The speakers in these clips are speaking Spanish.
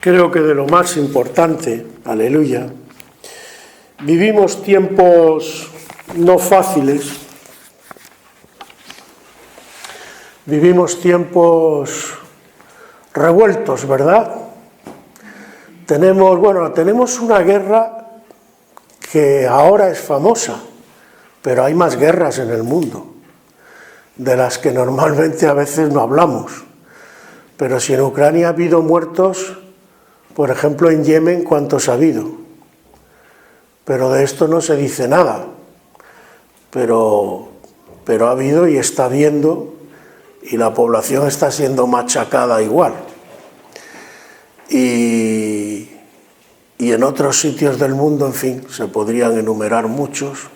Creo que de lo más importante, aleluya, vivimos tiempos no fáciles, vivimos tiempos revueltos, ¿verdad? Tenemos una guerra que ahora es famosa, pero hay más guerras en el mundo, de las que normalmente a veces no hablamos. Pero si en Ucrania ha habido muertos, por ejemplo, en Yemen, ¿cuántos ha habido? Pero de esto no se dice nada. Pero ha habido y está habiendo, y la población está siendo machacada igual. Y en otros sitios del mundo, en fin, se podrían enumerar muchos,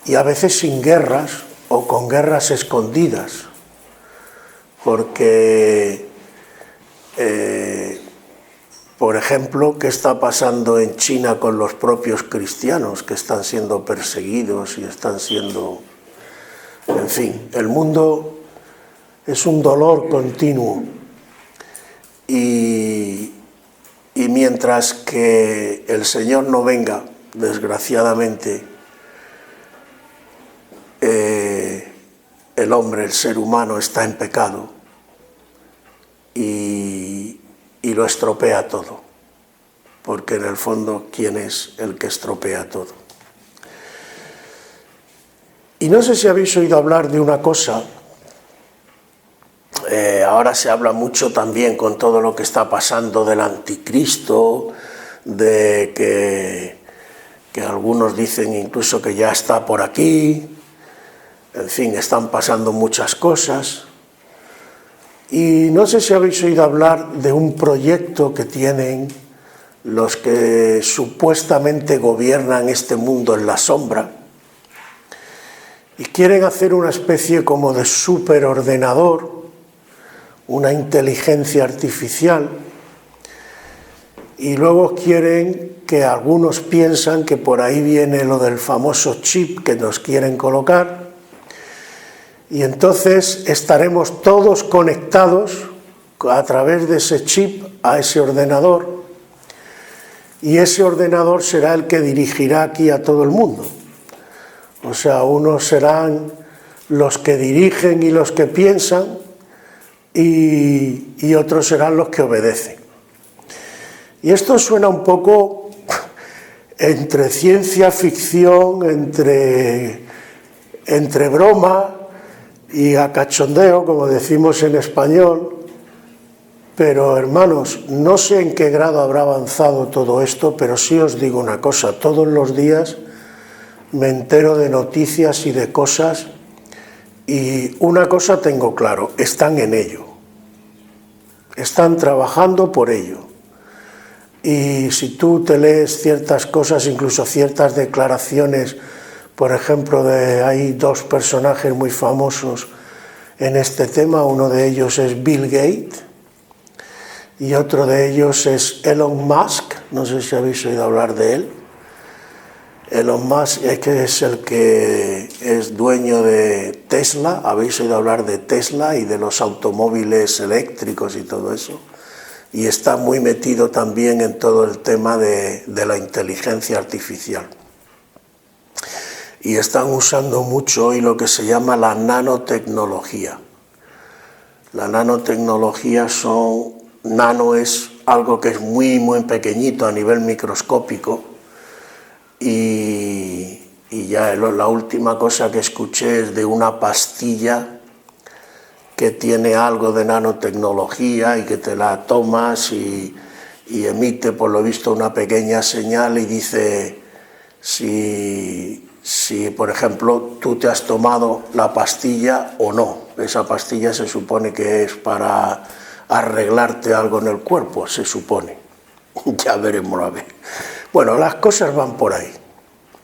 y a veces sin guerras o con guerras escondidas, porque por ejemplo, ¿qué está pasando en China con los propios cristianos que están siendo perseguidos y están siendo... En fin, el mundo es un dolor continuo y mientras que el Señor no venga, desgraciadamente, el hombre, el ser humano, está en pecado y lo estropea todo, porque en el fondo, ¿quién es el que estropea todo? Y no sé si habéis oído hablar de una cosa, ahora se habla mucho también con todo lo que está pasando del anticristo, de que algunos dicen incluso que ya está por aquí, en fin, están pasando muchas cosas. Y no sé si habéis oído hablar de un proyecto que tienen los que supuestamente gobiernan este mundo en la sombra y quieren hacer una especie como de superordenador, una inteligencia artificial, y luego quieren que algunos piensan que por ahí viene lo del famoso chip que nos quieren colocar. Y entonces estaremos todos conectados a través de ese chip a ese ordenador, y ese ordenador será el que dirigirá aquí a todo el mundo. O sea, unos serán los que dirigen y los que piensan, y otros serán los que obedecen. Y esto suena un poco entre ciencia ficción, entre broma y a cachondeo, como decimos en español, pero hermanos, no sé en qué grado habrá avanzado todo esto, pero sí os digo una cosa, todos los días me entero de noticias y de cosas, y una cosa tengo claro, están en ello, están trabajando por ello. Y si tú te lees ciertas cosas, incluso ciertas declaraciones, por ejemplo, hay dos personajes muy famosos en este tema, uno de ellos es Bill Gates y otro de ellos es Elon Musk, no sé si habéis oído hablar de él. Elon Musk es el que es dueño de Tesla, habéis oído hablar de Tesla y de los automóviles eléctricos y todo eso, y está muy metido también en todo el tema de la inteligencia artificial. Y están usando mucho hoy lo que se llama la nanotecnología. La nanotecnología nano es algo que es muy, muy pequeñito a nivel microscópico, y ya la última cosa que escuché es de una pastilla que tiene algo de nanotecnología y que te la tomas y emite, por lo visto, una pequeña señal y dice si, por ejemplo, tú te has tomado la pastilla o no. Esa pastilla se supone que es para arreglarte algo en el cuerpo, se supone. Ya veremos a ver. Bueno, las cosas van por ahí.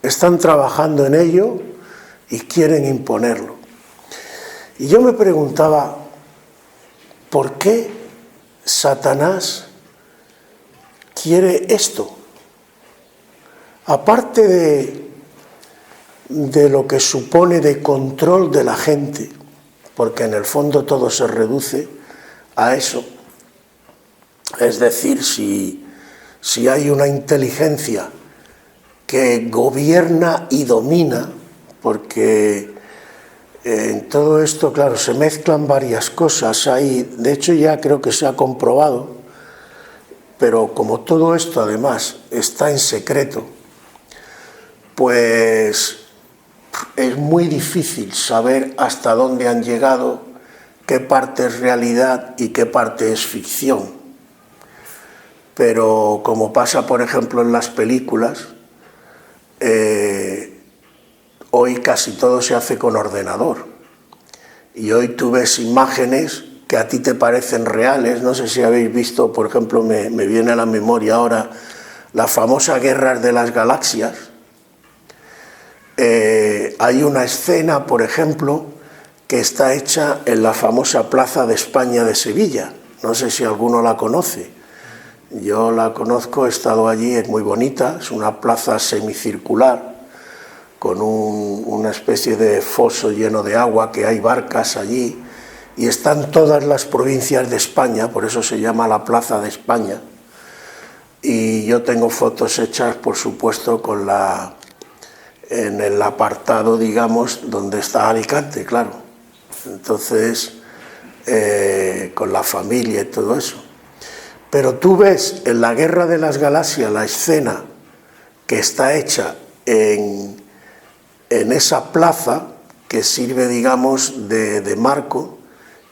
Están trabajando en ello y quieren imponerlo. Y yo me preguntaba, ¿por qué Satanás quiere esto? Aparte de lo que supone de control de la gente, porque en el fondo todo se reduce a eso, Es decir, si hay una inteligencia que gobierna y domina, porque en todo esto, claro, se mezclan varias cosas. De hecho, ya creo que se ha comprobado, pero como todo esto además está en secreto, pues es muy difícil saber hasta dónde han llegado, qué parte es realidad y qué parte es ficción. Pero como pasa, por ejemplo, en las películas, hoy casi todo se hace con ordenador. Y hoy tú ves imágenes que a ti te parecen reales. No sé si habéis visto, por ejemplo, me viene a la memoria ahora la famosa Guerra de las Galaxias. Hay una escena, por ejemplo, que está hecha en la famosa Plaza de España de Sevilla. No sé si alguno la conoce. Yo la conozco, he estado allí, es muy bonita, es una plaza semicircular con una especie de foso lleno de agua, que hay barcas allí, y están todas las provincias de España, por eso se llama la Plaza de España. Y yo tengo fotos hechas, por supuesto, en el apartado, digamos, donde está Alicante, claro. Entonces, con la familia y todo eso. Pero tú ves en la Guerra de las Galaxias la escena que está hecha en esa plaza que sirve, digamos, de marco,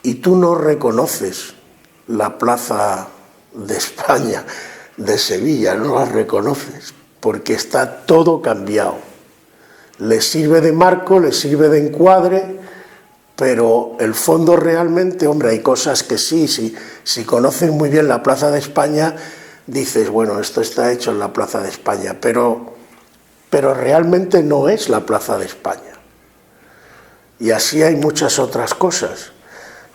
y tú no reconoces la Plaza de España de Sevilla, no la reconoces, porque está todo cambiado. Le sirve de marco, le sirve de encuadre, pero el fondo realmente, hombre, hay cosas que sí, si conoces muy bien la Plaza de España, dices, bueno, esto está hecho en la Plaza de España, pero realmente no es la Plaza de España. Y así hay muchas otras cosas.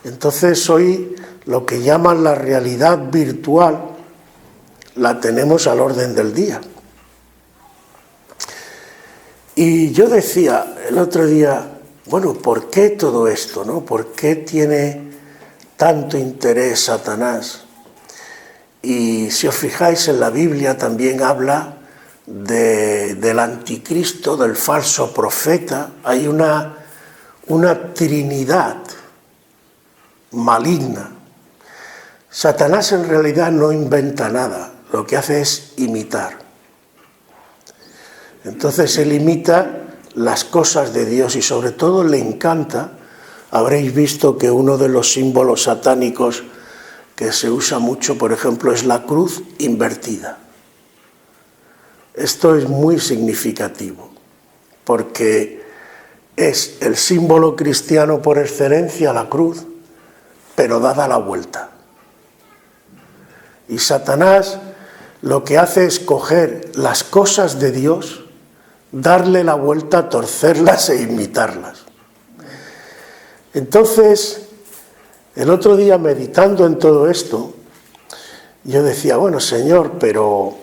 Entonces hoy lo que llaman la realidad virtual la tenemos al orden del día. Y yo decía el otro día, bueno, ¿por qué todo esto, no? ¿Por qué tiene tanto interés Satanás? Y si os fijáis en la Biblia también habla del anticristo, del falso profeta. Hay una trinidad maligna. Satanás en realidad no inventa nada, lo que hace es imitar. Entonces él imita las cosas de Dios y sobre todo le encanta. Habréis visto que uno de los símbolos satánicos que se usa mucho, por ejemplo, es la cruz invertida. Esto es muy significativo, porque es el símbolo cristiano por excelencia, la cruz, pero dada la vuelta. Y Satanás lo que hace es coger las cosas de Dios, darle la vuelta, torcerlas e imitarlas. Entonces, el otro día meditando en todo esto, yo decía, bueno, Señor, pero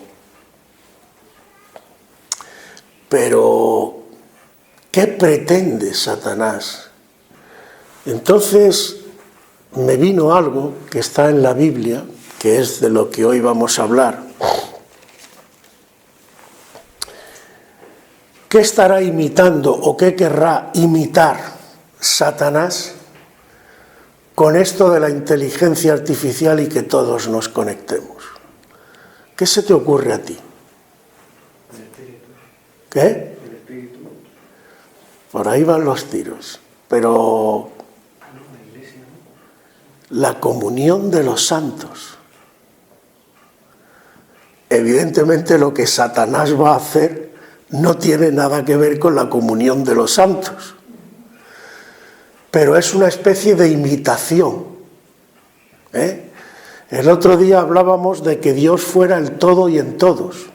¿qué pretende Satanás? Entonces me vino algo que está en la Biblia, que es de lo que hoy vamos a hablar. ¿Qué estará imitando o qué querrá imitar Satanás con esto de la inteligencia artificial y que todos nos conectemos? ¿Qué se te ocurre a ti? El espíritu. ¿Qué? El espíritu. Por ahí van los tiros. Pero La iglesia, ¿no? la comunión de los santos. Evidentemente lo que Satanás va a hacer no tiene nada que ver con la comunión de los santos, pero es una especie de imitación. El otro día hablábamos de que Dios fuera el todo y en todos.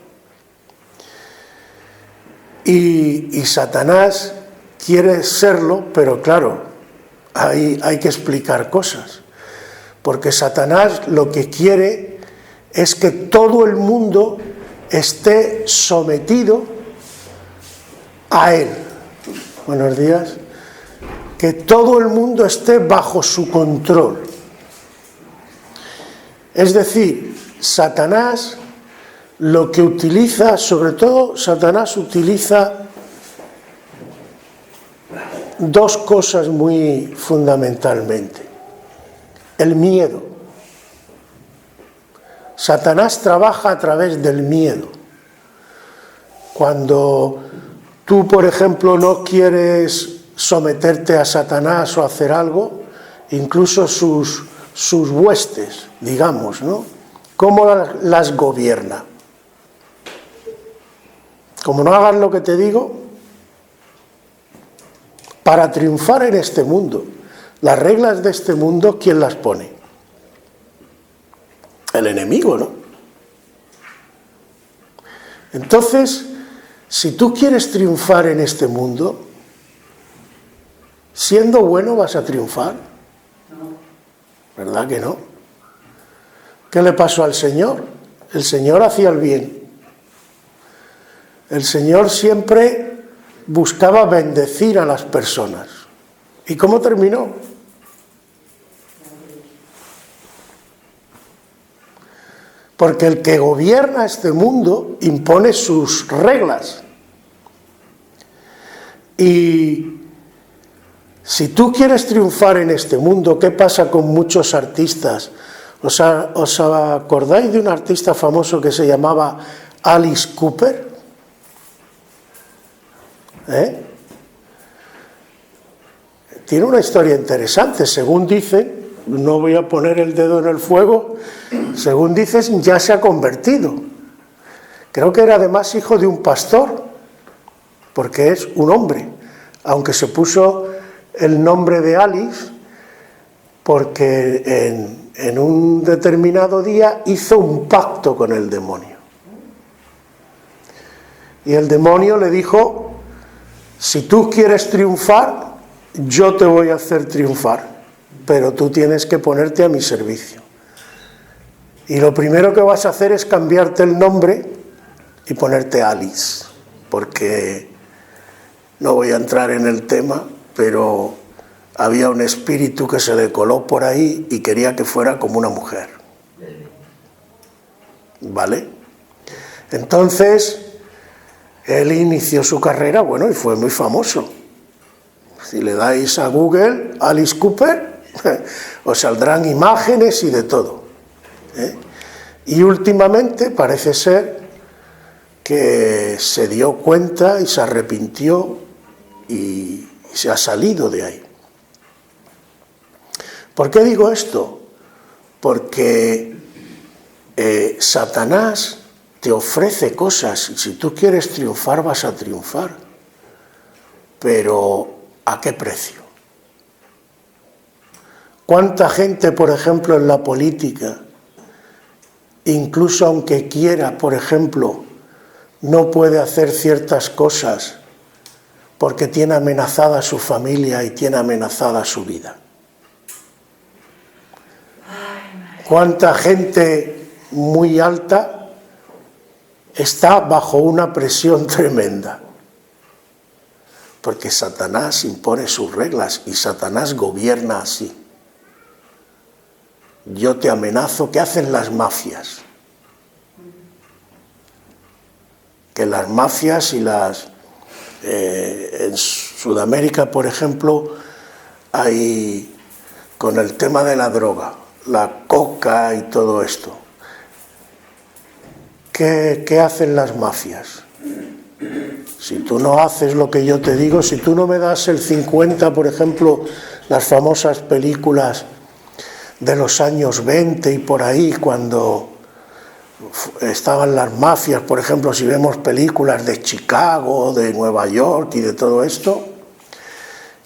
Y Satanás quiere serlo, pero claro, hay que explicar cosas. Porque Satanás lo que quiere es que todo el mundo esté sometido a él. Buenos días. Que todo el mundo esté bajo su control. Es decir, Satanás lo que utiliza, sobre todo Satanás utiliza dos cosas muy fundamentalmente. El miedo. Satanás trabaja a través del miedo. Cuando tú, por ejemplo, no quieres someterte a Satanás o hacer algo, incluso sus huestes, digamos, ¿no? ¿Cómo las gobierna? Como no hagas lo que te digo, para triunfar en este mundo, las reglas de este mundo, ¿quién las pone? El enemigo, ¿no? Entonces, si tú quieres triunfar en este mundo, siendo bueno vas a triunfar. ¿Verdad que no? ¿Qué le pasó al Señor? El Señor hacía el bien. El Señor siempre buscaba bendecir a las personas. ¿Y cómo terminó? Porque el que gobierna este mundo impone sus reglas. Y si tú quieres triunfar en este mundo, ¿qué pasa con muchos artistas? ¿Os acordáis de un artista famoso que se llamaba Alice Cooper? Tiene una historia interesante. Según dicen, no voy a poner el dedo en el fuego, según dicen ya se ha convertido. Creo que era además hijo de un pastor, porque es un hombre, aunque se puso el nombre de Alice porque en un determinado día hizo un pacto con el demonio. Y el demonio le dijo: si tú quieres triunfar, yo te voy a hacer triunfar, pero tú tienes que ponerte a mi servicio. Y lo primero que vas a hacer es cambiarte el nombre y ponerte Alice, porque no voy a entrar en el tema, pero había un espíritu que se le coló por ahí y quería que fuera como una mujer. ¿Vale? Entonces, él inició su carrera, bueno, y fue muy famoso. Si le dais a Google Alice Cooper, os saldrán imágenes y de todo. Y últimamente parece ser que se dio cuenta y se arrepintió y se ha salido de ahí. ¿Por qué digo esto? Porque Satanás te ofrece cosas y si tú quieres triunfar vas a triunfar. Pero ¿a qué precio? ¿Cuánta gente, por ejemplo, en la política, incluso aunque quiera, por ejemplo, no puede hacer ciertas cosas porque tiene amenazada su familia y tiene amenazada su vida? ¿Cuánta gente muy alta está bajo una presión tremenda? Porque Satanás impone sus reglas y Satanás gobierna así. Yo te amenazo. ¿Qué hacen las mafias? Que las mafias y las... en Sudamérica, por ejemplo, hay con el tema de la droga, la coca y todo esto. ¿Qué hacen las mafias? Si tú no haces lo que yo te digo, si tú no me das el 50, por ejemplo, las famosas películas de los años 20 y por ahí, cuando estaban las mafias, por ejemplo, si vemos películas de Chicago, de Nueva York y de todo esto,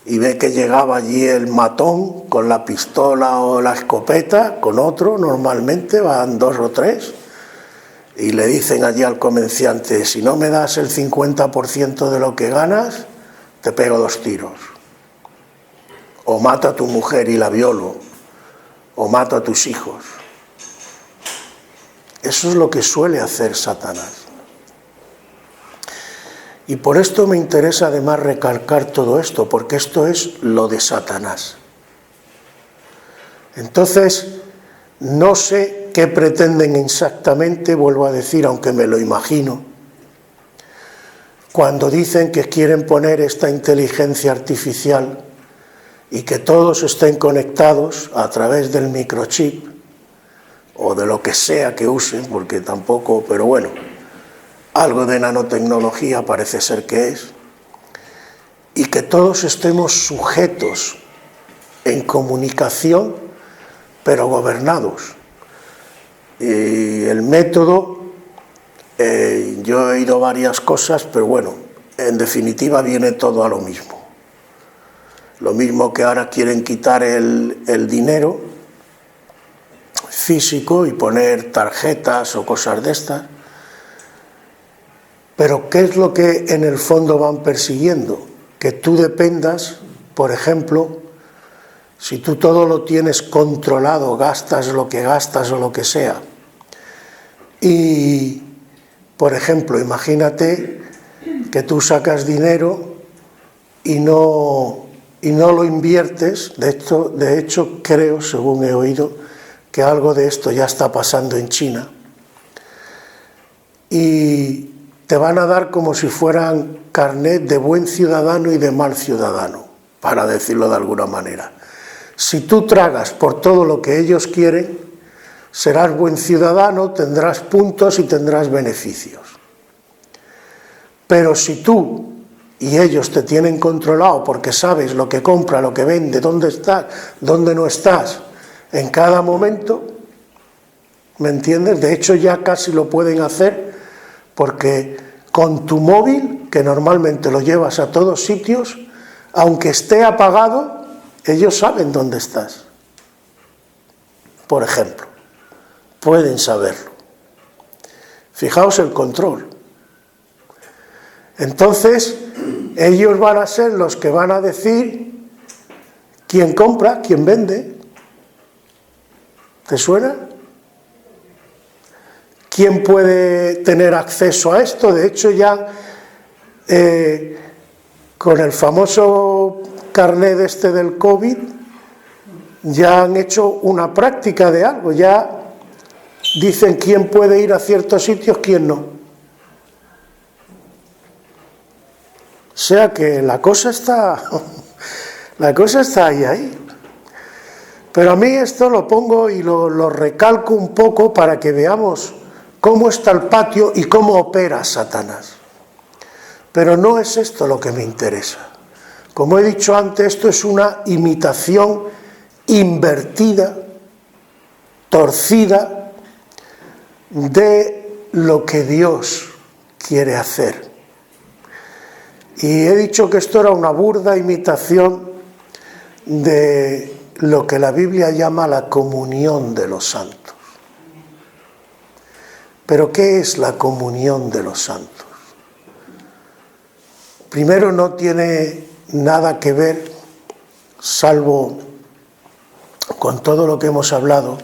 y ve que llegaba allí el matón con la pistola o la escopeta, con otro, normalmente van 2 o 3, y le dicen allí al comerciante: si no me das el 50% de lo que ganas, te pego 2 tiros. O mato a tu mujer y la violo, o mato a tus hijos. Eso es lo que suele hacer Satanás. Y por esto me interesa además recalcar todo esto, porque esto es lo de Satanás. Entonces, no sé qué pretenden exactamente, vuelvo a decir, aunque me lo imagino, cuando dicen que quieren poner esta inteligencia artificial y que todos estén conectados a través del microchip o de lo que sea que usen, porque tampoco, pero bueno, algo de nanotecnología parece ser que es, y que todos estemos sujetos en comunicación, pero gobernados. Y el método, yo he oído varias cosas, pero bueno, en definitiva viene todo a lo mismo. Lo mismo que ahora quieren quitar el dinero físico y poner tarjetas o cosas de estas. Pero ¿qué es lo que en el fondo van persiguiendo? Que tú dependas, por ejemplo, si tú todo lo tienes controlado, gastas lo que gastas o lo que sea. Y, por ejemplo, imagínate que tú sacas dinero y no lo inviertes. De hecho, creo, según he oído, que algo de esto ya está pasando en China. Y te van a dar como si fueran carnet de buen ciudadano y de mal ciudadano, para decirlo de alguna manera. Si tú tragas por todo lo que ellos quieren, serás buen ciudadano, tendrás puntos y tendrás beneficios. Pero si tú y ellos te tienen controlado porque sabes lo que compra, lo que vende, dónde estás, dónde no estás, en cada momento, ¿me entiendes? De hecho ya casi lo pueden hacer porque con tu móvil, que normalmente lo llevas a todos sitios, aunque esté apagado, ellos saben dónde estás. Por ejemplo, pueden saberlo. Fijaos el control. Entonces, ellos van a ser los que van a decir quién compra, quién vende. ¿Te suena? ¿Quién puede tener acceso a esto? De hecho, ya con el famoso carnet este del COVID, ya han hecho una práctica de algo, ya dicen quién puede ir a ciertos sitios, quién no. O sea que la cosa está ahí. Pero a mí esto lo pongo y lo recalco un poco para que veamos cómo está el patio y cómo opera Satanás. Pero no es esto lo que me interesa. Como he dicho antes, esto es una imitación invertida, torcida, de lo que Dios quiere hacer. Y he dicho que esto era una burda imitación de lo que la Biblia llama la comunión de los santos. ¿Pero qué es la comunión de los santos? Primero, no tiene nada que ver, salvo con todo lo que hemos hablado,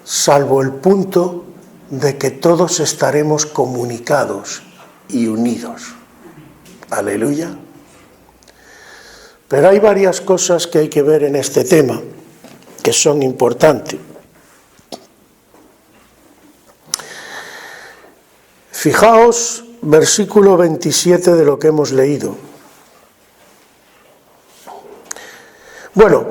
salvo el punto de que todos estaremos comunicados y unidos. Aleluya. Pero hay varias cosas que hay que ver en este tema, que son importantes. Fijaos, versículo 27 de lo que hemos leído. Bueno,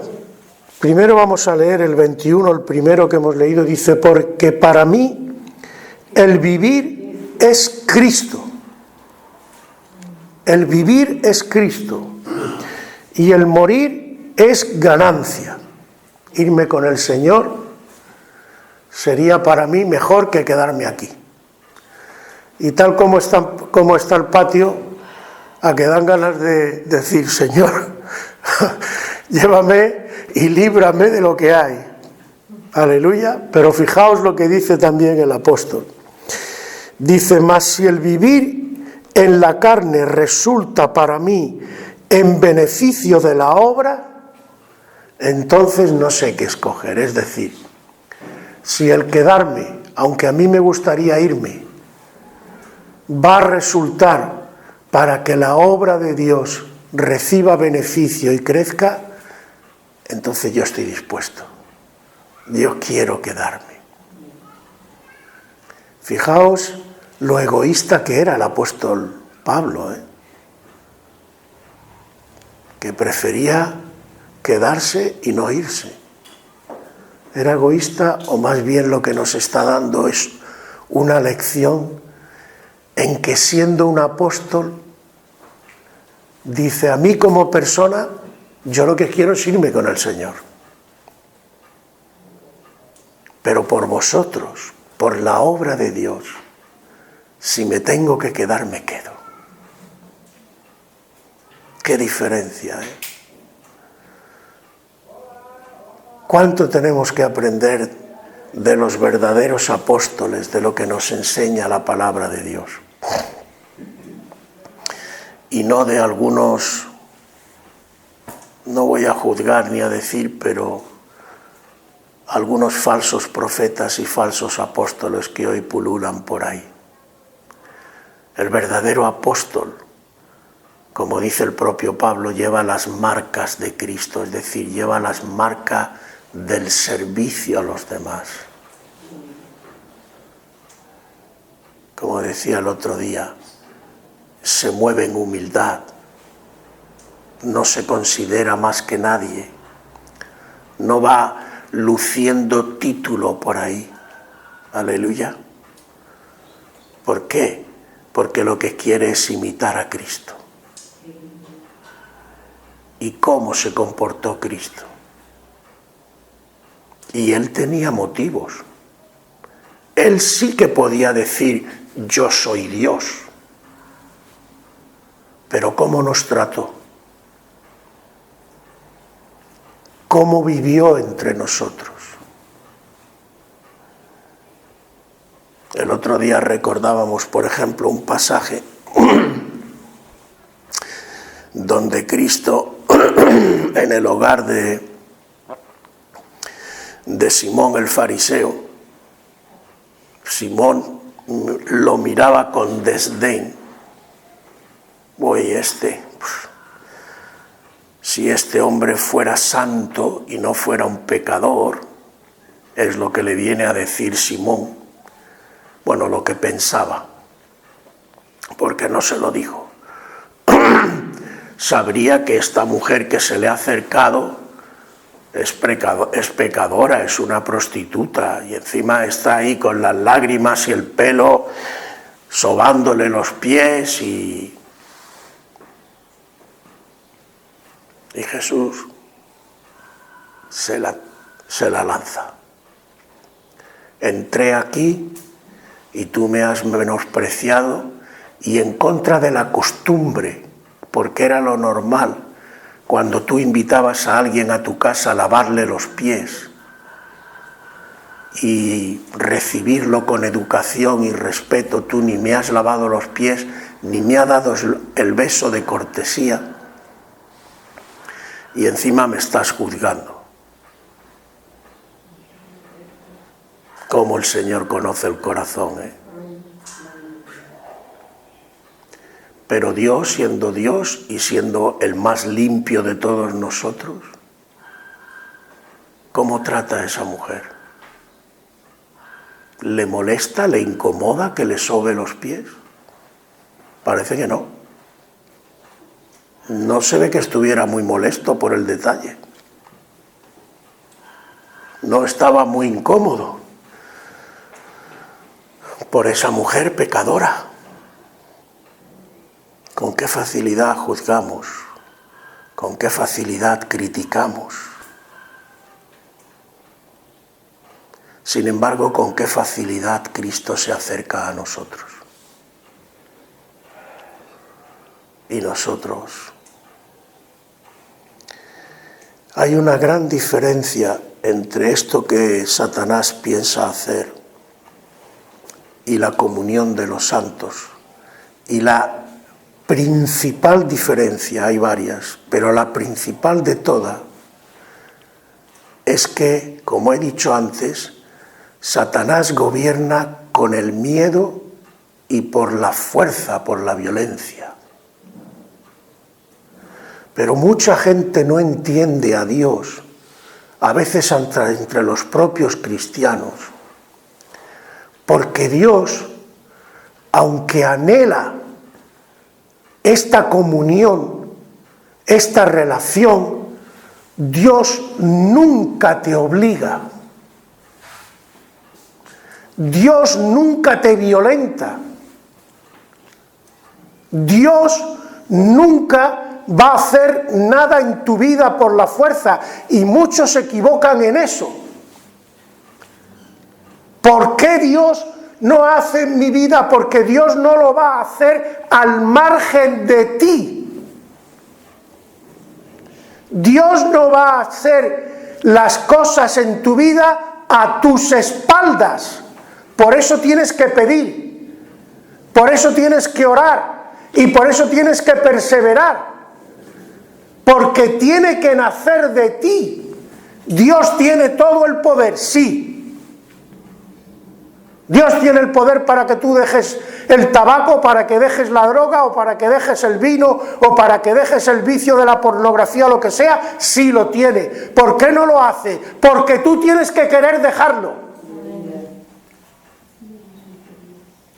primero vamos a leer el 21, el primero que hemos leído, dice: porque para mí el vivir es Cristo. El vivir es Cristo y el morir es ganancia. Irme con el Señor sería para mí mejor que quedarme aquí. Y tal como está el patio, a que dan ganas de decir: Señor, llévame y líbrame de lo que hay. Aleluya. Pero fijaos lo que dice también el apóstol. Dice: mas si el vivir en la carne resulta para mí en beneficio de la obra, entonces no sé qué escoger. Es decir, si el quedarme, aunque a mí me gustaría irme, va a resultar para que la obra de Dios reciba beneficio y crezca, entonces yo estoy dispuesto. Yo quiero quedarme. Fijaos lo egoísta que era el apóstol Pablo, que prefería quedarse y no irse. Era egoísta, o más bien lo que nos está dando es una lección en que, siendo un apóstol, dice: a mí como persona, yo lo que quiero es irme con el Señor. Pero por vosotros, por la obra de Dios, si me tengo que quedar, me quedo. Qué diferencia, ¿eh? ¿Cuánto tenemos que aprender de los verdaderos apóstoles, de lo que nos enseña la palabra de Dios? Y no de algunos, no voy a juzgar ni a decir, pero algunos falsos profetas y falsos apóstoles que hoy pululan por ahí. El verdadero apóstol, como dice el propio Pablo, lleva las marcas de Cristo, es decir, lleva las marcas del servicio a los demás. Como decía el otro día, se mueve en humildad, no se considera más que nadie, no va luciendo título por ahí. Aleluya. ¿Por qué? Porque lo que quiere es imitar a Cristo. ¿Y cómo se comportó Cristo? Y él tenía motivos. Él sí que podía decir: yo soy Dios. Pero ¿cómo nos trató? ¿Cómo vivió entre nosotros? El otro día recordábamos, por ejemplo, un pasaje donde Cristo, en el hogar de Simón el fariseo, Simón lo miraba con desdén. Oye, si este hombre fuera santo y no fuera un pecador, es lo que le viene a decir Simón. Bueno, lo que pensaba, porque no se lo dijo. Sabría que esta mujer que se le ha acercado es pecadora, es una prostituta, y encima está ahí con las lágrimas y el pelo, sobándole los pies, y Jesús se la lanza. Entré aquí y tú me has menospreciado, y en contra de la costumbre, porque era lo normal, cuando tú invitabas a alguien a tu casa a lavarle los pies y recibirlo con educación y respeto, tú ni me has lavado los pies, ni me has dado el beso de cortesía, y encima me estás juzgando. Cómo el Señor conoce el corazón, ¿eh? Pero Dios, siendo Dios y siendo el más limpio de todos nosotros, ¿cómo trata a esa mujer? ¿Le molesta, le incomoda que le sobe los pies? Parece que no. No se ve que estuviera muy molesto por el detalle. No estaba muy incómodo por esa mujer pecadora. Con qué facilidad juzgamos, con qué facilidad criticamos. Sin embargo, con qué facilidad Cristo se acerca a nosotros. Y nosotros. Hay una gran diferencia entre esto que Satanás piensa hacer y la comunión de los santos. Y la principal diferencia, hay varias, pero la principal de todas es que, como he dicho antes, Satanás gobierna con el miedo y por la fuerza, por la violencia. Pero mucha gente no entiende a Dios, a veces entre los propios cristianos, Porque Dios, aunque anhela esta comunión, esta relación, Dios nunca te obliga. Dios nunca te violenta. Dios nunca va a hacer nada en tu vida por la fuerza, y muchos se equivocan en eso. ¿Por qué Dios no hace en mi vida? Porque Dios no lo va a hacer al margen de ti. Dios no va a hacer las cosas en tu vida a tus espaldas. Por eso tienes que pedir, por eso tienes que orar y por eso tienes que perseverar, porque tiene que nacer de ti. Dios tiene todo el poder, sí. Dios tiene el poder para que tú dejes el tabaco, para que dejes la droga, o para que dejes el vino, o para que dejes el vicio de la pornografía o lo que sea. Sí lo tiene. ¿Por qué no lo hace? Porque tú tienes que querer dejarlo.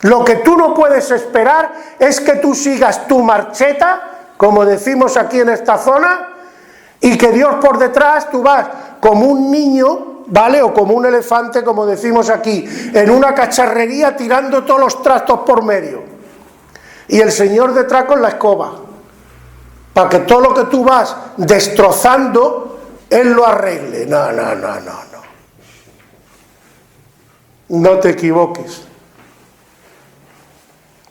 Lo que tú no puedes esperar es que tú sigas tu marcheta, como decimos aquí en esta zona, y que Dios por detrás, tú vas como un niño, ¿vale? O como un elefante, como decimos aquí, en una cacharrería tirando todos los trastos por medio. Y el Señor detrás con la escoba, para que todo lo que tú vas destrozando, Él lo arregle. No. No te equivoques.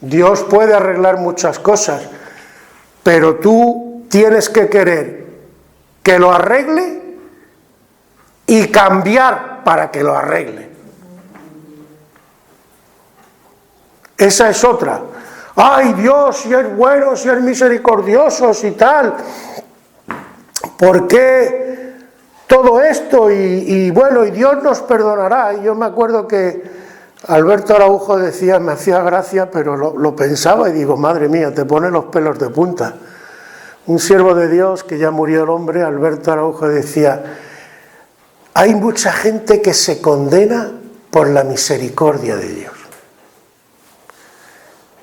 Dios puede arreglar muchas cosas, pero tú tienes que querer que lo arregle y cambiar para que lo arregle. Esa es otra. Ay, Dios, si es bueno, si es misericordioso, si tal. ¿Por qué todo esto? Y bueno, y Dios nos perdonará. Y yo me acuerdo que Alberto Araujo decía, me hacía gracia, pero lo pensaba y digo, madre mía, te pone los pelos de punta. Un siervo de Dios, que ya murió el hombre, Alberto Araujo, decía, hay mucha gente que se condena por la misericordia de Dios.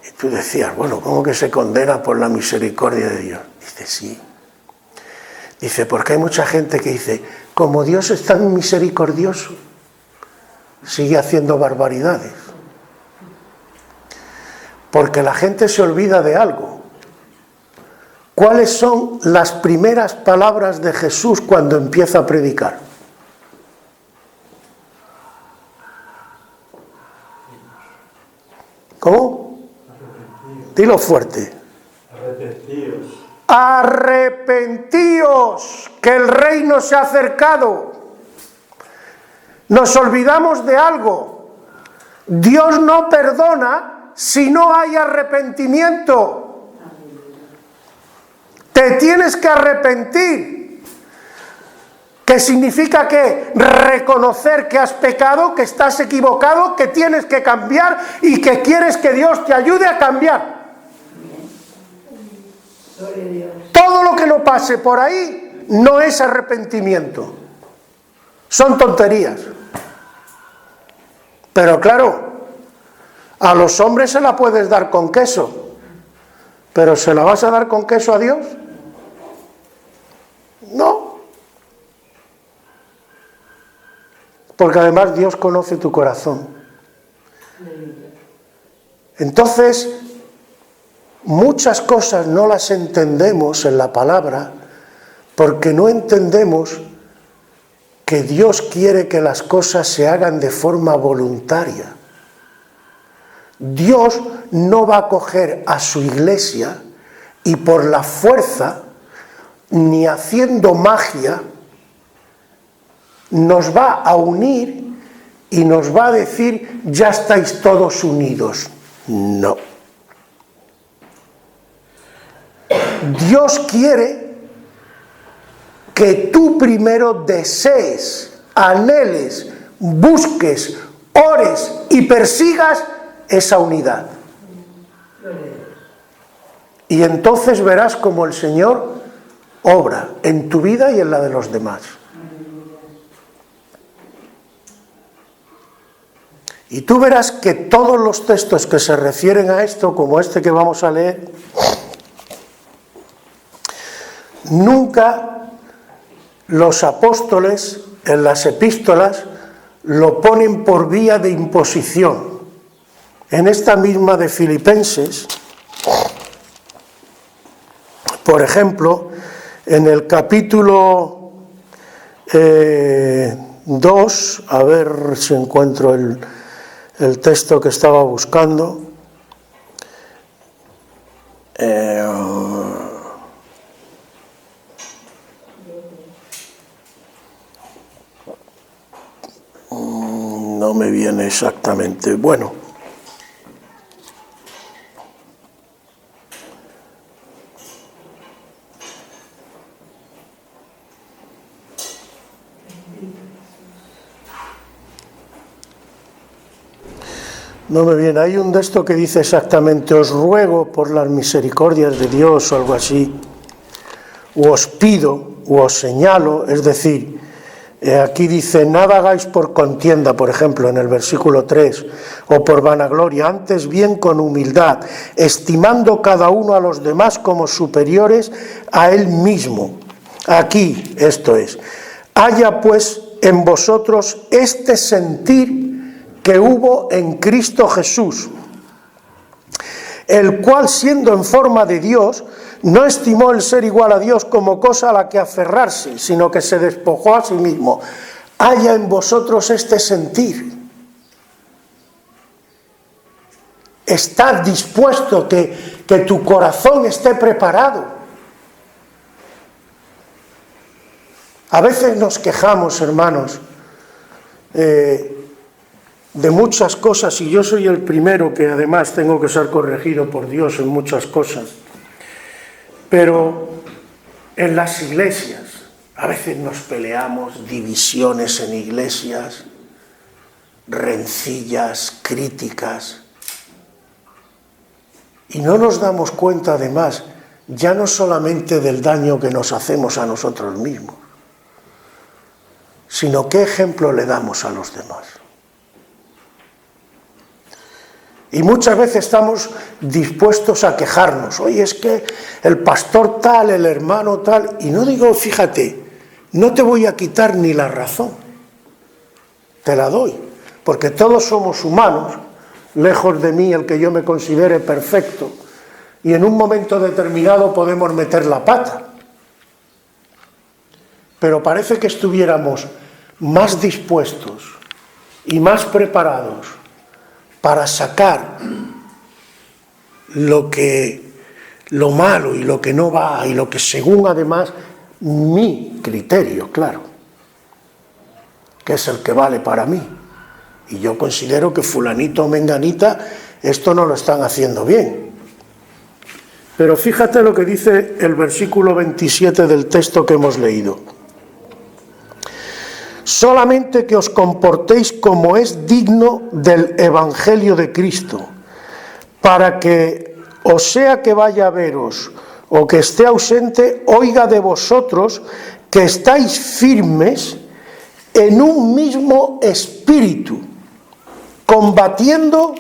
Y tú decías, bueno, ¿cómo que se condena por la misericordia de Dios? Dice, sí. Dice, porque hay mucha gente que dice, como Dios es tan misericordioso, sigue haciendo barbaridades. Porque la gente se olvida de algo. ¿Cuáles son las primeras palabras de Jesús cuando empieza a predicar? ¿Cómo? Dilo fuerte. Arrepentíos. Arrepentíos, que el reino se ha acercado. Nos olvidamos de algo. Dios no perdona si no hay arrepentimiento. Te tienes que arrepentir. ¿Qué significa? Que reconocer que has pecado, que estás equivocado, que tienes que cambiar y que quieres que Dios te ayude a cambiar. Todo lo que no pase por ahí no es arrepentimiento. Son tonterías. Pero claro, a los hombres se la puedes dar con queso, pero ¿se la vas a dar con queso a Dios? No. Porque además Dios conoce tu corazón. Entonces, muchas cosas no las entendemos en la palabra porque no entendemos que Dios quiere que las cosas se hagan de forma voluntaria. Dios no va a coger a su iglesia y por la fuerza, ni haciendo magia, nos va a unir y nos va a decir, ya estáis todos unidos. No. Dios quiere que tú primero desees, anheles, busques, ores y persigas esa unidad. Y entonces verás cómo el Señor obra en tu vida y en la de los demás. Y tú verás que todos los textos que se refieren a esto, como este que vamos a leer, nunca los apóstoles en las epístolas lo ponen por vía de imposición. En esta misma de Filipenses, por ejemplo, en el capítulo 2, a ver si encuentro el texto que estaba buscando. No me viene exactamente. Bueno, no me viene. Hay un texto que dice exactamente: os ruego por las misericordias de Dios o algo así, o os pido, o os señalo, es decir, aquí dice: nada hagáis por contienda, por ejemplo, en el versículo 3, o por vanagloria, antes bien con humildad, estimando cada uno a los demás como superiores a él mismo. Aquí, esto es, haya pues en vosotros este sentir que hubo en Cristo Jesús, el cual, siendo en forma de Dios, no estimó el ser igual a Dios como cosa a la que aferrarse, sino que se despojó a sí mismo. Haya en vosotros este sentir. Estad dispuesto, que tu corazón esté preparado. A veces nos quejamos, hermanos, de muchas cosas, y yo soy el primero que además tengo que ser corregido por Dios en muchas cosas. Pero en las iglesias a veces nos peleamos, divisiones en iglesias, rencillas, críticas, y no nos damos cuenta además ya no solamente del daño que nos hacemos a nosotros mismos, sino qué ejemplo le damos a los demás. Y muchas veces estamos dispuestos a quejarnos. Oye, es que el pastor tal, el hermano tal... Y no digo, fíjate, no te voy a quitar ni la razón. Te la doy. Porque todos somos humanos, lejos de mí el que yo me considere perfecto. Y en un momento determinado podemos meter la pata. Pero parece que estuviéramos más dispuestos y más preparados para sacar lo malo y lo que no va, y lo que según además mi criterio, claro, que es el que vale para mí. Y yo considero que fulanito o menganita esto no lo están haciendo bien. Pero fíjate lo que dice el versículo 27 del texto que hemos leído. Solamente que os comportéis como es digno del Evangelio de Cristo, para que, o sea que vaya a veros o que esté ausente, oiga de vosotros que estáis firmes en un mismo espíritu, combatiendo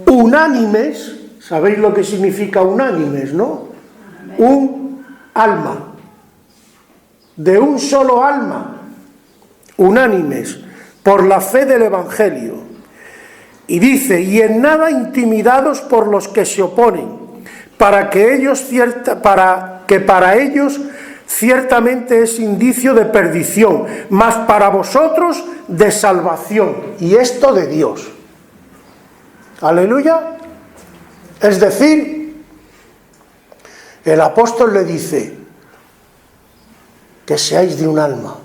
unánimes. ¿Sabéis lo que significa unánimes, no? Un alma. De un solo alma, unánimes, por la fe del Evangelio. Y dice, y en nada intimidados por los que se oponen, para que para ellos ciertamente es indicio de perdición, mas para vosotros de salvación, y esto de Dios. Aleluya. Es decir, el apóstol le dice, que seáis de un alma,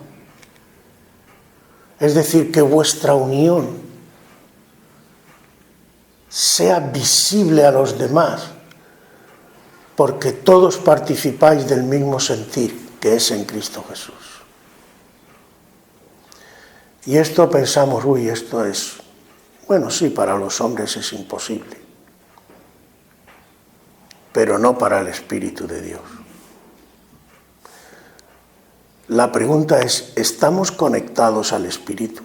es decir, que vuestra unión sea visible a los demás, porque todos participáis del mismo sentir que es en Cristo Jesús. Y esto pensamos, uy, esto es, bueno, sí, para los hombres es imposible, pero no para el Espíritu de Dios. La pregunta es, ¿estamos conectados al Espíritu?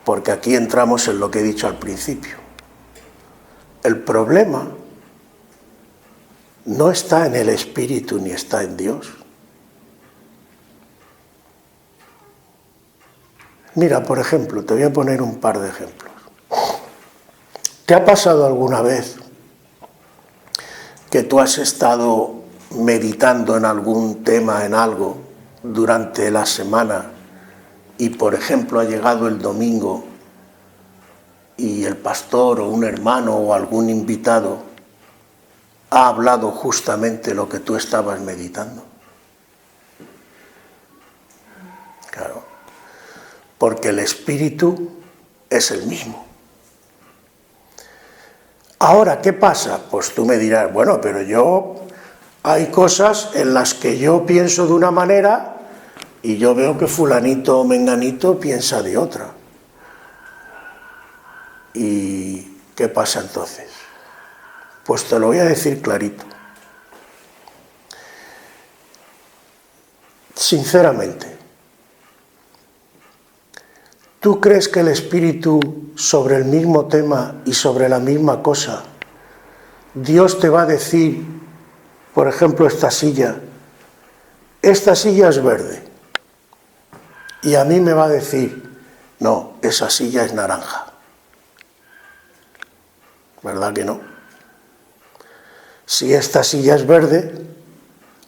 porque aquí entramos en lo que he dicho al principio. El problema no está en el espíritu ni está en Dios. Mira, por ejemplo, te voy a poner un par de ejemplos. ¿Te ha pasado alguna vez que tú has estado meditando en algún tema, en algo, durante la semana y, por ejemplo, ha llegado el domingo y el pastor o un hermano o algún invitado ha hablado justamente lo que tú estabas meditando? Claro, porque el espíritu es el mismo. Ahora, ¿qué pasa? Pues tú me dirás, bueno, pero hay cosas en las que yo pienso de una manera y yo veo que fulanito o menganito piensa de otra. ¿Y qué pasa entonces? Pues te lo voy a decir clarito. Sinceramente, ¿tú crees que el espíritu sobre el mismo tema y sobre la misma cosa, Dios te va a decir, por ejemplo, esta silla es verde, y a mí me va a decir, no, esa silla es naranja? ¿Verdad que no? Si esta silla es verde,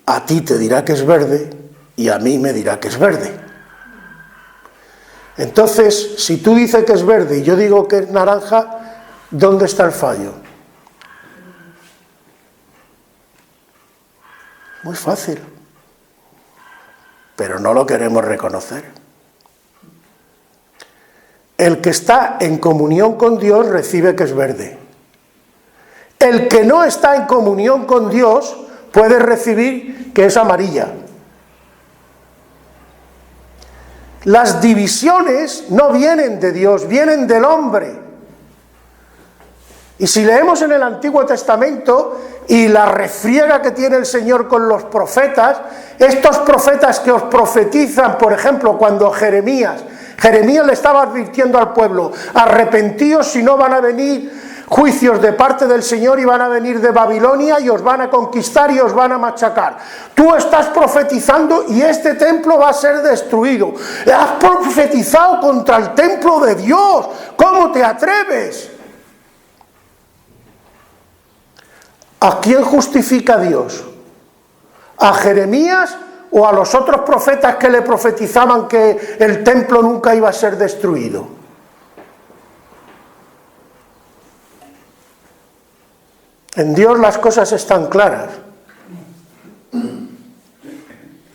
a ti te dirá que es verde y a mí me dirá que es verde. Entonces, si tú dices que es verde y yo digo que es naranja, ¿dónde está el fallo? Muy fácil, pero no lo queremos reconocer. El que está en comunión con Dios recibe que es verde. El que no está en comunión con Dios puede recibir que es amarilla. Las divisiones no vienen de Dios, vienen del hombre. Y si leemos en el Antiguo Testamento y la refriega que tiene el Señor con los profetas, estos profetas que os profetizan, por ejemplo, cuando Jeremías le estaba advirtiendo al pueblo, arrepentíos si no van a venir juicios de parte del Señor y van a venir de Babilonia y os van a conquistar y os van a machacar. Tú estás profetizando y este templo va a ser destruido. Has profetizado contra el templo de Dios. ¿Cómo te atreves? ¿A quién justifica Dios? ¿A Jeremías o a los otros profetas que le profetizaban que el templo nunca iba a ser destruido? En Dios las cosas están claras.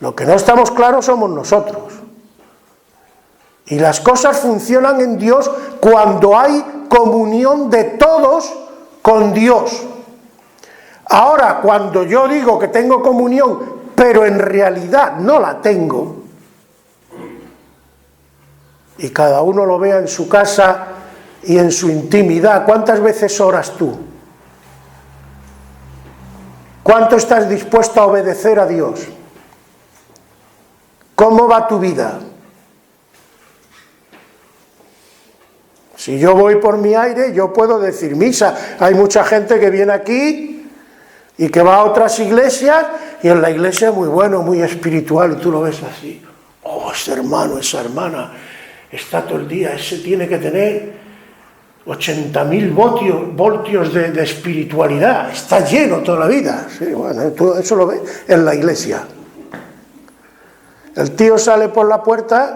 Lo que no estamos claros somos nosotros. Y las cosas funcionan en Dios cuando hay comunión de todos con Dios. Ahora, cuando yo digo que tengo comunión, pero en realidad no la tengo, y cada uno lo vea en su casa y en su intimidad, ¿cuántas veces oras tú? ¿Cuánto estás dispuesto a obedecer a Dios? ¿Cómo va tu vida? Si yo voy por mi aire, yo puedo decir misa. Hay mucha gente que viene aquí y que va a otras iglesias, y en la iglesia es muy bueno, muy espiritual, y tú lo ves así. Oh, ese hermano, esa hermana, está todo el día, ese tiene que tener 80.000 voltios de espiritualidad, está lleno toda la vida. Sí, bueno, tú eso lo ves en la iglesia. El tío sale por la puerta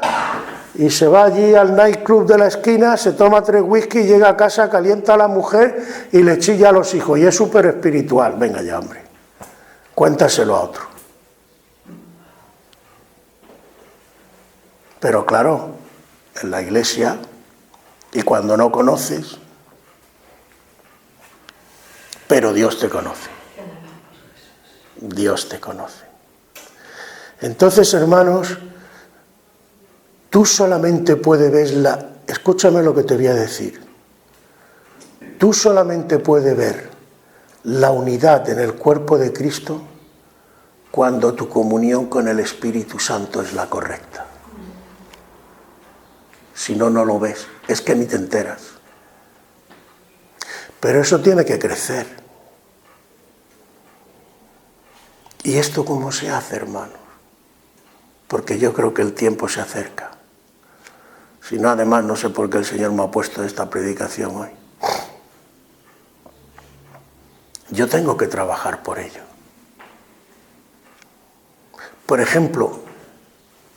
y se va allí al nightclub de la esquina, se toma 3 whisky, llega a casa, calienta a la mujer y le chilla a los hijos, y es súper espiritual. Venga ya, hombre, cuéntaselo a otro. Pero claro, en la iglesia, y cuando no conoces, pero Dios te conoce. Dios te conoce. Entonces, hermanos, tú solamente puedes ver escúchame lo que te voy a decir. Tú solamente puedes ver la unidad en el cuerpo de Cristo cuando tu comunión con el Espíritu Santo es la correcta. Si no, no lo ves. Es que ni te enteras. Pero eso tiene que crecer. ¿Y esto cómo se hace, hermanos? Porque yo creo que el tiempo se acerca. Si no, además, no sé por qué el Señor me ha puesto esta predicación hoy. Yo tengo que trabajar por ello. Por ejemplo,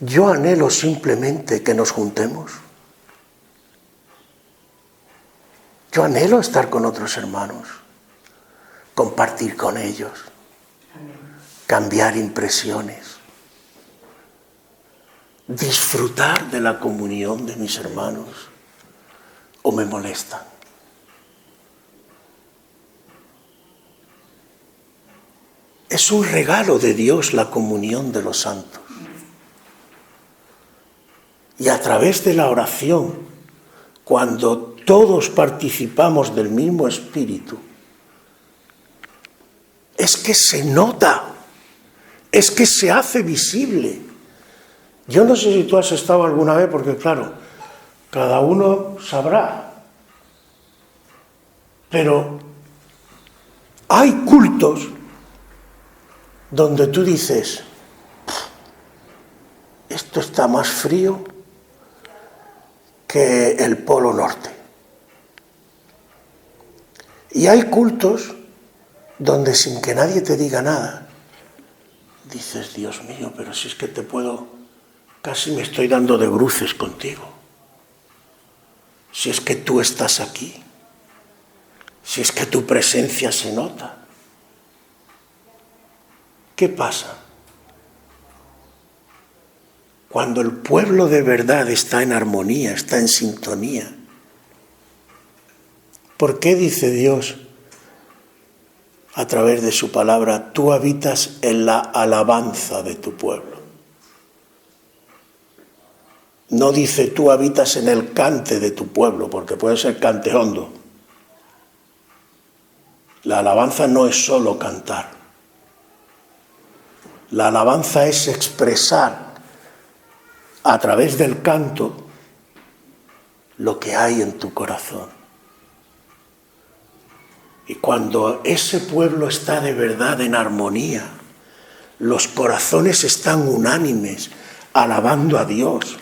yo anhelo simplemente que nos juntemos. Yo anhelo estar con otros hermanos, compartir con ellos, cambiar impresiones, disfrutar de la comunión de mis hermanos, o me molestan. Es un regalo de Dios la comunión de los santos. Y a través de la oración, cuando todos participamos del mismo espíritu, es que se nota, es que se hace visible. Yo no sé si tú has estado alguna vez, porque claro, cada uno sabrá, pero hay cultos donde tú dices, esto está más frío que el Polo Norte. Y hay cultos donde sin que nadie te diga nada, dices, Dios mío, pero si es que te puedo, casi me estoy dando de bruces contigo. Si es que tú estás aquí, si es que tu presencia se nota. ¿Qué pasa? Cuando el pueblo de verdad está en armonía, está en sintonía. ¿Por qué dice Dios a través de su palabra, tú habitas en la alabanza de tu pueblo? No dice tú habitas en el cante de tu pueblo, porque puede ser cante hondo. La alabanza no es solo cantar. La alabanza es expresar a través del canto lo que hay en tu corazón. Y cuando ese pueblo está de verdad en armonía, los corazones están unánimes, alabando a Dios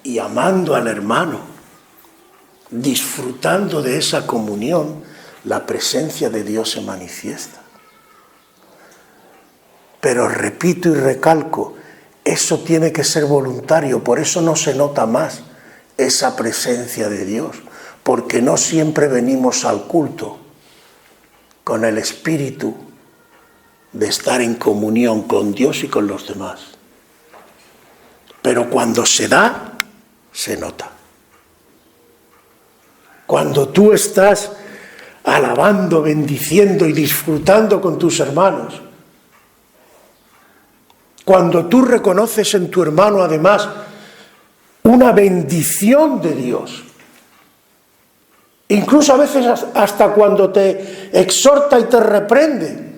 y amando al hermano, disfrutando de esa comunión, la presencia de Dios se manifiesta. Pero repito y recalco, eso tiene que ser voluntario, por eso no se nota más esa presencia de Dios, porque no siempre venimos al culto con el espíritu de estar en comunión con Dios y con los demás. Pero cuando se da, se nota. Cuando tú estás alabando, bendiciendo y disfrutando con tus hermanos, cuando tú reconoces en tu hermano además una bendición de Dios, incluso a veces hasta cuando te exhorta y te reprende,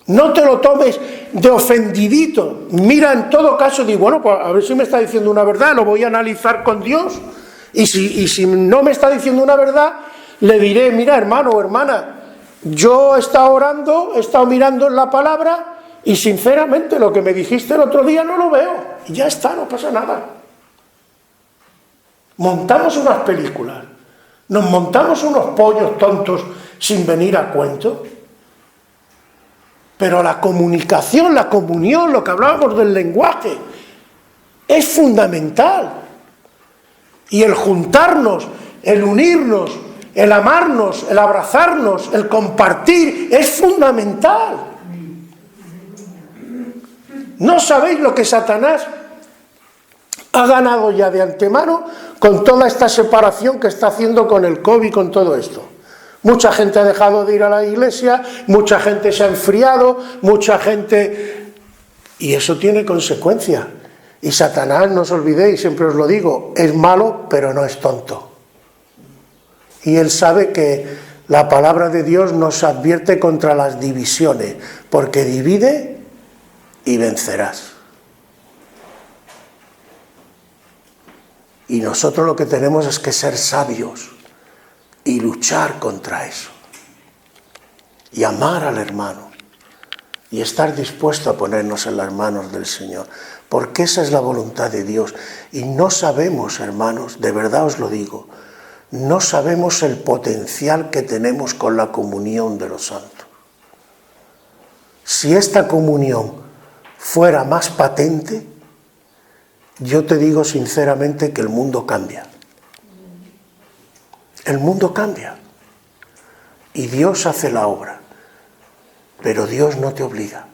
no te lo tomes de ofendidito. Mira, en todo caso, di, bueno, pues a ver si me está diciendo una verdad, lo voy a analizar con Dios. Y si no me está diciendo una verdad, le diré, mira, hermano o hermana, yo he estado orando, he estado mirando en la palabra y sinceramente lo que me dijiste el otro día no lo veo. Y ya está, no pasa nada. Montamos unas películas, nos montamos unos pollos tontos sin venir a cuento. Pero la comunicación, la comunión, lo que hablábamos del lenguaje, es fundamental. Y el juntarnos, el unirnos, el amarnos, el abrazarnos, el compartir, es fundamental. ¿No sabéis lo que Satanás ha ganado ya de antemano con toda esta separación que está haciendo con el COVID, con todo esto? Mucha gente ha dejado de ir a la iglesia, mucha gente se ha enfriado, mucha gente... Y eso tiene consecuencias. Y Satanás, no os olvidéis, siempre os lo digo, es malo, pero no es tonto. Y él sabe que la palabra de Dios nos advierte contra las divisiones, porque divide y vencerás. Y nosotros lo que tenemos es que ser sabios y luchar contra eso. Y amar al hermano. Y estar dispuesto a ponernos en las manos del Señor. Porque esa es la voluntad de Dios. Y no sabemos, hermanos, de verdad os lo digo, no sabemos el potencial que tenemos con la comunión de los santos. Si esta comunión fuera más patente, yo te digo sinceramente que el mundo cambia. El mundo cambia. Y Dios hace la obra. Pero Dios no te obliga.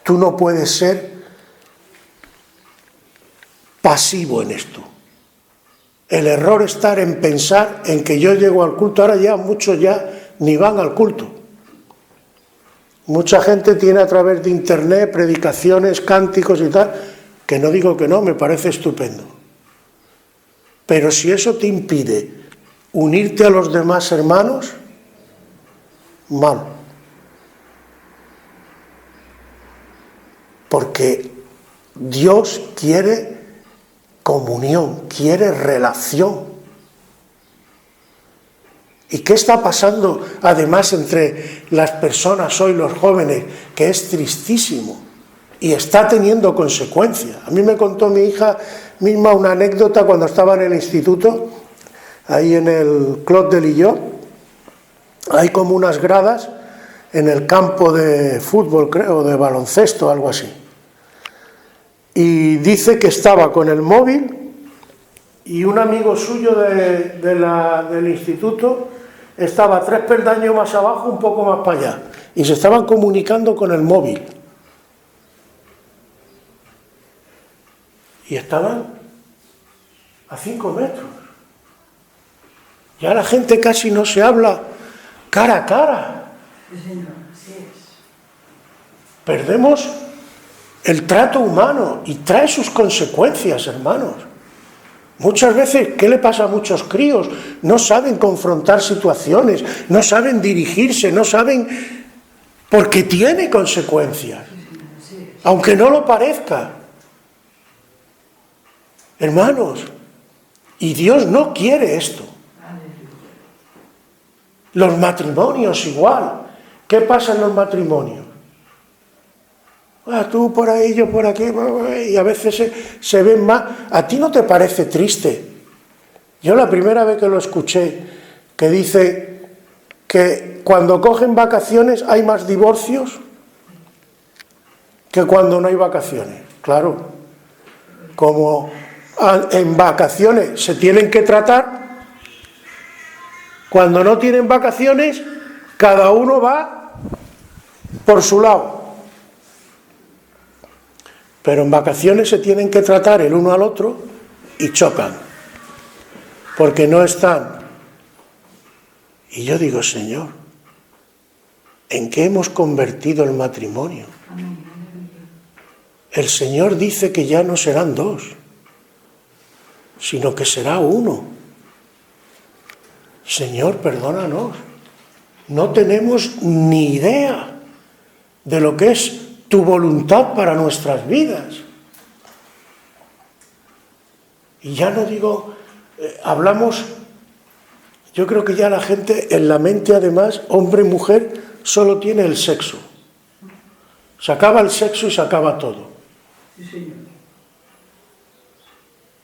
Tú no puedes ser pasivo en esto. El error está en pensar en que yo llego al culto. Ahora ya muchos ya ni van al culto. Mucha gente tiene a través de internet predicaciones, cánticos y tal, que no digo que no, me parece estupendo. Pero si eso te impide unirte a los demás hermanos, mal. Porque Dios quiere comunión, quiere relación. ¿Y qué está pasando además entre las personas hoy, los jóvenes? Que es tristísimo y está teniendo consecuencias. A mí me contó mi hija misma una anécdota cuando estaba en el instituto, ahí en el Clot de Lilló. Hay como unas gradas en el campo de fútbol, creo, de baloncesto, algo así. Y dice que estaba con el móvil y un amigo suyo del instituto estaba 3 peldaños más abajo, un poco más para allá, y se estaban comunicando con el móvil. Y estaban a 5 metros. Ya la gente casi no se habla cara a cara. Perdemos el trato humano y trae sus consecuencias, hermanos. Muchas veces, ¿qué le pasa a muchos críos? No saben confrontar situaciones, no saben dirigirse, no saben, porque tiene consecuencias, aunque no lo parezca. Hermanos, y Dios no quiere esto. Los matrimonios igual. ¿Qué pasa en los matrimonios? Tú por ahí, yo por aquí, y a veces se ven más. ¿A ti no te parece triste? Yo la primera vez que lo escuché, que dice que cuando cogen vacaciones hay más divorcios que cuando no hay vacaciones. Claro, como en vacaciones se tienen que tratar, cuando no tienen vacaciones, cada uno va por su lado. Pero en vacaciones se tienen que tratar el uno al otro y chocan, porque no están. Y yo digo, Señor, ¿en qué hemos convertido el matrimonio? El Señor dice que ya no serán 2, sino que será 1. Señor, perdónanos. No tenemos ni idea de lo que es tu voluntad para nuestras vidas. Y ya no digo, hablamos, yo creo que ya la gente en la mente además, hombre y mujer, solo tiene el sexo. Se acaba el sexo y se acaba todo.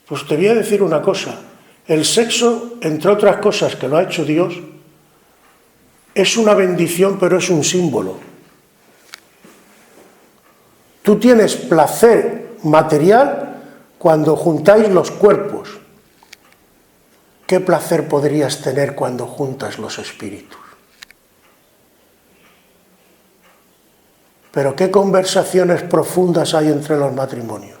Pues te voy a decir una cosa, el sexo, entre otras cosas que lo ha hecho Dios, es una bendición, pero es un símbolo. Tú tienes placer material cuando juntáis los cuerpos. ¿Qué placer podrías tener cuando juntas los espíritus? Pero ¿qué conversaciones profundas hay entre los matrimonios?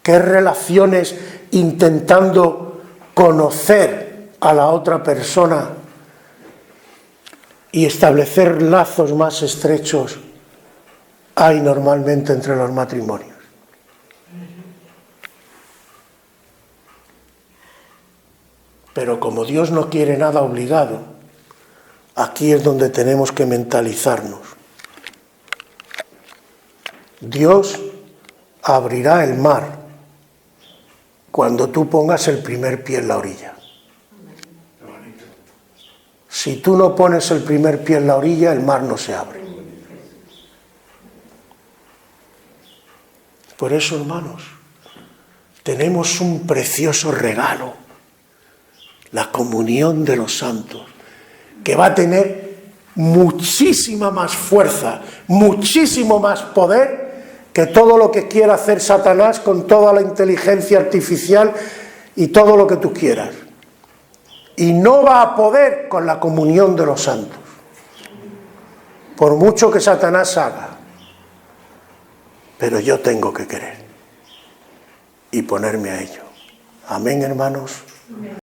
¿Qué relaciones intentando conocer a la otra persona y establecer lazos más estrechos hay normalmente entre los matrimonios? Pero como Dios no quiere nada obligado, aquí es donde tenemos que mentalizarnos. Dios abrirá el mar cuando tú pongas el primer pie en la orilla. Si tú no pones el primer pie en la orilla, el mar no se abre. Por eso, hermanos, tenemos un precioso regalo, la comunión de los santos, que va a tener muchísima más fuerza, muchísimo más poder que todo lo que quiera hacer Satanás con toda la inteligencia artificial y todo lo que tú quieras. Y no va a poder con la comunión de los santos, por mucho que Satanás haga. Pero yo tengo que querer y ponerme a ello. Amén, hermanos.